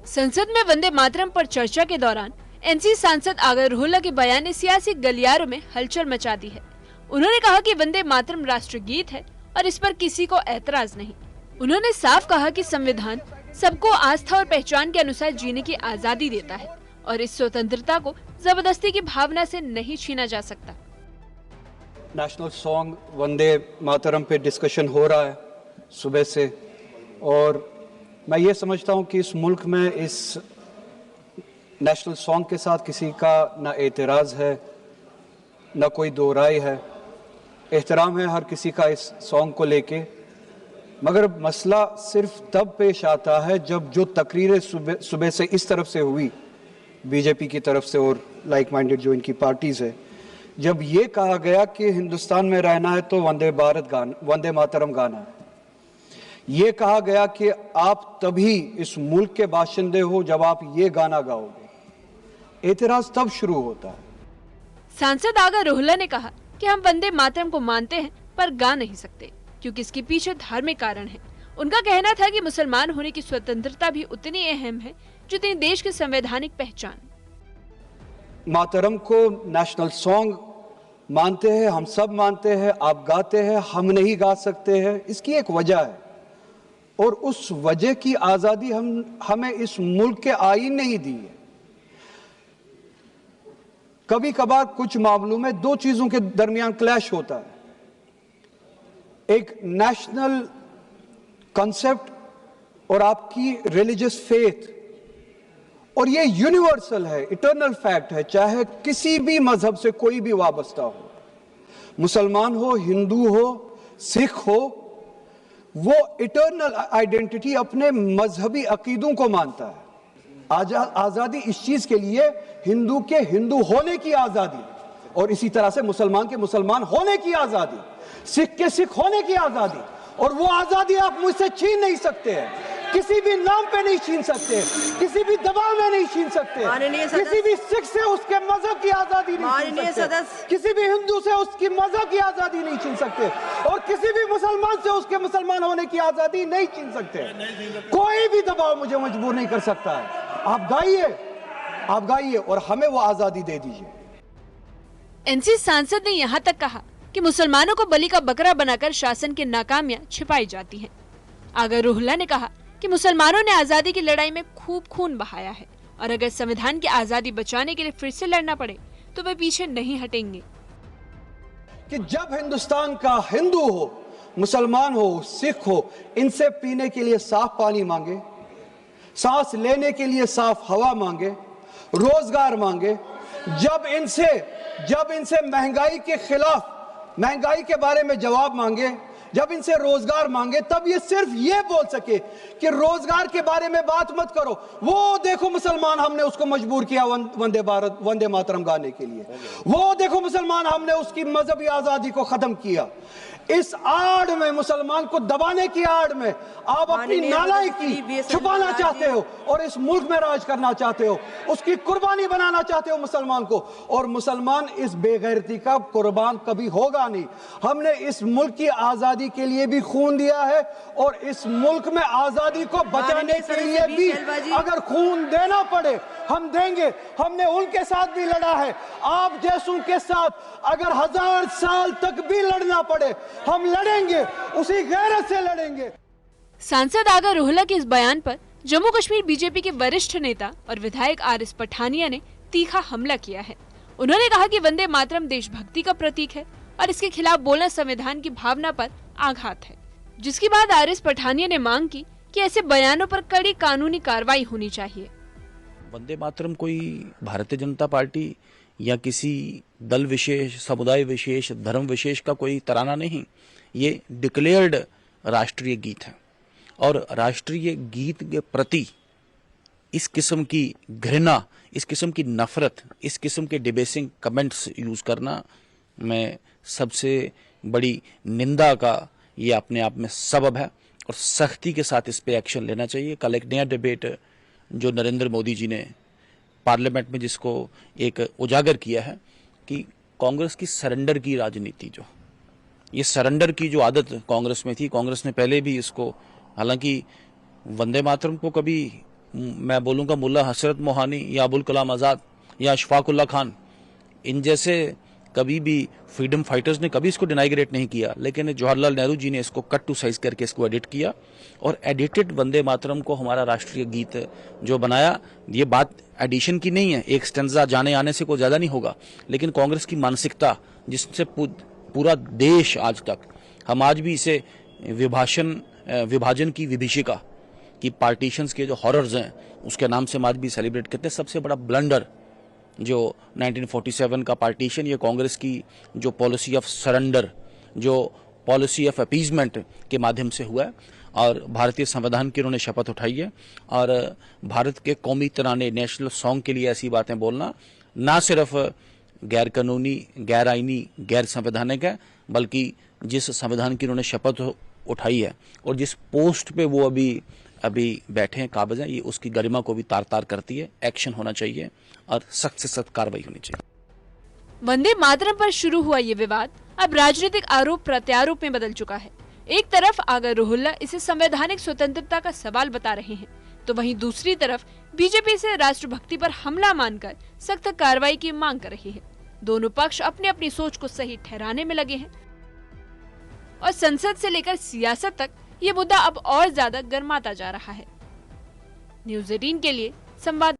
संसद में वंदे मातरम पर चर्चा के दौरान एनसी सांसद आगर रोहल्ला के बयान ने सियासी गलियारों में हलचल मचा दी है। उन्होंने कहा कि वंदे मातरम राष्ट्रगीत है और इस पर किसी को ऐतराज नहीं। उन्होंने साफ कहा कि संविधान सबको आस्था और पहचान के अनुसार जीने की आजादी देता है और इस स्वतंत्रता को जबरदस्ती की भावना से नहीं छीना जा सकता। नेशनल सॉन्ग वंदे मातरम पे डिस्कशन हो रहा है सुबह से, और मैं ये समझता हूँ कि इस मुल्क में इस नेशनल सॉन्ग के साथ किसी का ना एतराज़ है, ना कोई दो राय है। एहतराम है हर किसी का इस सॉन्ग को लेके, मगर मसला सिर्फ तब पेश आता है जब जो तकरीरें सुबह से इस तरफ से हुई, बीजेपी की तरफ से और लाइक माइंडेड जो इनकी पार्टीज़ है, जब ये कहा गया कि हिंदुस्तान में रहना है तो वंदे मातरम गाना है। ये कहा गया कि आप तभी इस मुल्क के बाशिंदे हो जब आप ये गाना गाओगे। एतराज तब शुरू होता है। सांसद आगा रोहल्ला ने कहा कि हम वंदे मातरम को मानते हैं पर गा नहीं सकते क्योंकि इसके पीछे धार्मिक कारण है। उनका कहना था कि मुसलमान होने की स्वतंत्रता भी उतनी अहम है जितनी देश की संवैधानिक पहचान। मातरम को नेशनल सॉन्ग मानते हैं, हम सब मानते हैं, आप गाते हैं, हम नहीं गा सकते हैं। इसकी एक वजह है और उस वजह की आजादी हमें इस मुल्क के आईन ने ही दी है। कभी कभार कुछ मामलों में दो चीजों के दरमियान क्लैश होता है, एक नेशनल कॉन्सेप्ट और आपकी रिलीजियस फेथ, और ये यूनिवर्सल है, इटर्नल फैक्ट है, चाहे किसी भी मजहब से कोई भी वाबस्ता हो, मुसलमान हो, हिंदू हो, सिख हो, वो इटर्नल आइडेंटिटी अपने मजहबी अकीदों को मानता है। आजादी इस चीज के लिए हिंदू के हिंदू होने की आजादी, और इसी तरह से मुसलमान के मुसलमान होने की आजादी, सिख के सिख होने की आजादी, और वो आजादी आप मुझसे छीन नहीं सकते हैं, किसी भी नाम पे नहीं छीन सकते, किसी भी दबाव में नहीं छीन सकते, किसी भी सिख से उसके मजहब की आजादी नहीं छीन सकते, किसी भी हिंदू से उसकी मजहब की आजादी नहीं छीन सकते, और किसी भी मुसलमान से उसके मुसलमान होने की आजादी नहीं छीन सकते। कोई भी दबाव मुझे मजबूर नहीं कर सकता है। आप गाइए और हमें वो आजादी दे दीजिए। एनसी सांसद ने यहाँ तक कहा कि मुसलमानों को बलि का बकरा बनाकर शासन की नाकामियां छिपाई जाती हैं। आगा रोहल्ला ने कहा कि मुसलमानों ने आजादी की लड़ाई में खूब खून बहाया है और अगर संविधान की आजादी बचाने के लिए फिर से लड़ना पड़े तो वे पीछे नहीं हटेंगे। कि जब हिंदुस्तान का हिंदू हो, मुसलमान हो, सिख हो, इनसे पीने के लिए साफ पानी मांगे, सांस लेने के लिए साफ हवा मांगे, रोजगार मांगे, जब इनसे महंगाई के खिलाफ, महंगाई के बारे में जवाब मांगे, जब इनसे रोजगार मांगे, तब ये सिर्फ ये बोल सके कि रोजगार के बारे में बात मत करो, वो देखो मुसलमान हमने उसको मजबूर किया वंदे मातरम गाने के लिए, वो देखो मुसलमान हमने उसकी मजहबी आजादी को खत्म किया। इस आड़ में, मुसलमान को दबाने की आड़ में आप अपनी नालायकी छुपाना चाहते हो और इस मुल्क में राज करना चाहते हो, उसकी कुर्बानी बनाना चाहते हो मुसलमान को, और मुसलमान इस बेगैरती का कुर्बान कभी होगा नहीं। हमने इस मुल्क की आजादी के लिए भी खून दिया है और इस मुल्क में आजादी को बचाने के लिए भी अगर खून देना पड़े हम देंगे। हमने उनके साथ भी लड़ा है, आप जैसों के साथ अगर 1000 साल तक भी लड़ना पड़े हम लड़ेंगे, उसी गैरत से लड़ेंगे। सांसद आगा रोहल्ला के इस बयान पर जम्मू कश्मीर बीजेपी के वरिष्ठ नेता और विधायक RS पठानिया ने तीखा हमला किया है। उन्होंने कहा कि वंदे मातरम देशभक्ति का प्रतीक है और इसके खिलाफ बोलना संविधान की भावना पर आघात है, जिसके बाद RS पठानिया ने मांग की कि ऐसे बयानों पर कड़ी कानूनी कार्रवाई होनी चाहिए। वंदे मातरम कोई भारतीय जनता पार्टी या किसी दल विशेष, समुदाय विशेष, धर्म विशेष का कोई तराना नहीं, ये डिक्लेयर्ड राष्ट्रीय गीत है और राष्ट्रीय गीत के प्रति इस किस्म की घृणा, इस किस्म की नफरत, इस किस्म के डिबेसिंग कमेंट्स यूज करना मैं सबसे बड़ी निंदा का ये अपने आप में सबब है और सख्ती के साथ इस पे एक्शन लेना चाहिए। कल एक नया डिबेट जो नरेंद्र मोदी जी ने पार्लियामेंट में जिसको एक उजागर किया है कि कांग्रेस की सरेंडर की राजनीति, जो ये सरेंडर की जो आदत कांग्रेस में थी, कांग्रेस ने पहले भी इसको, हालांकि वंदे मातरम को कभी मैं बोलूँगा मुल्ला हसरत मोहानी या अबुल कलाम आज़ाद या अशफाकुल्ला खान, इन जैसे कभी भी फ्रीडम फाइटर्स ने कभी इसको डिनाइग्रेट नहीं किया, लेकिन जवाहरलाल नेहरू जी ने इसको कट टू साइज करके इसको एडिट किया और एडिटेड वंदे मातरम को हमारा राष्ट्रीय गीत जो बनाया। ये बात एडिशन की नहीं है, एक स्टेंजा जाने आने से कोई ज़्यादा नहीं होगा, लेकिन कांग्रेस की मानसिकता जिससे पूरा देश आज तक, हम आज भी इसे विभाजन की विभीषिका कि पार्टीशंस के जो हॉरर्स हैं उसके नाम से हम आज भी सेलिब्रेट करते हैं। सबसे बड़ा ब्लंडर जो 1947 का पार्टीशन, ये कांग्रेस की जो पॉलिसी ऑफ सरेंडर, जो पॉलिसी ऑफ अपीजमेंट के माध्यम से हुआ है और भारतीय संविधान की उन्होंने शपथ उठाई है। और भारत के कौमी तराने, नेशनल सॉन्ग के लिए ऐसी बातें बोलना ना सिर्फ गैर कानूनी, गैर आईनी, गैर संवैधानिक है, बल्कि जिस संविधान की उन्होंने शपथ उठाई है और जिस पोस्ट पे वो अभी बैठे हैं, काबिज हैं, ये उसकी गरिमा को भी तार तार करती है। एक्शन होना चाहिए और सख्त से सख्त कार्रवाई होनी चाहिए। वंदे मातरम पर शुरू हुआ ये विवाद अब राजनीतिक आरोप प्रत्यारोप में बदल चुका है। एक तरफ आगा रुहुल्ला इसे संवैधानिक स्वतंत्रता का सवाल बता रहे हैं, तो वहीं दूसरी तरफ बीजेपी से राष्ट्रभक्ति पर हमला मानकर सख्त कार्रवाई की मांग कर रही है। दोनों पक्ष अपनी अपनी सोच को सही ठहराने में लगे हैं और संसद से लेकर सियासत तक ये मुद्दा अब और ज्यादा गर्माता जा रहा है। न्यूज़ 18 के लिए संवाद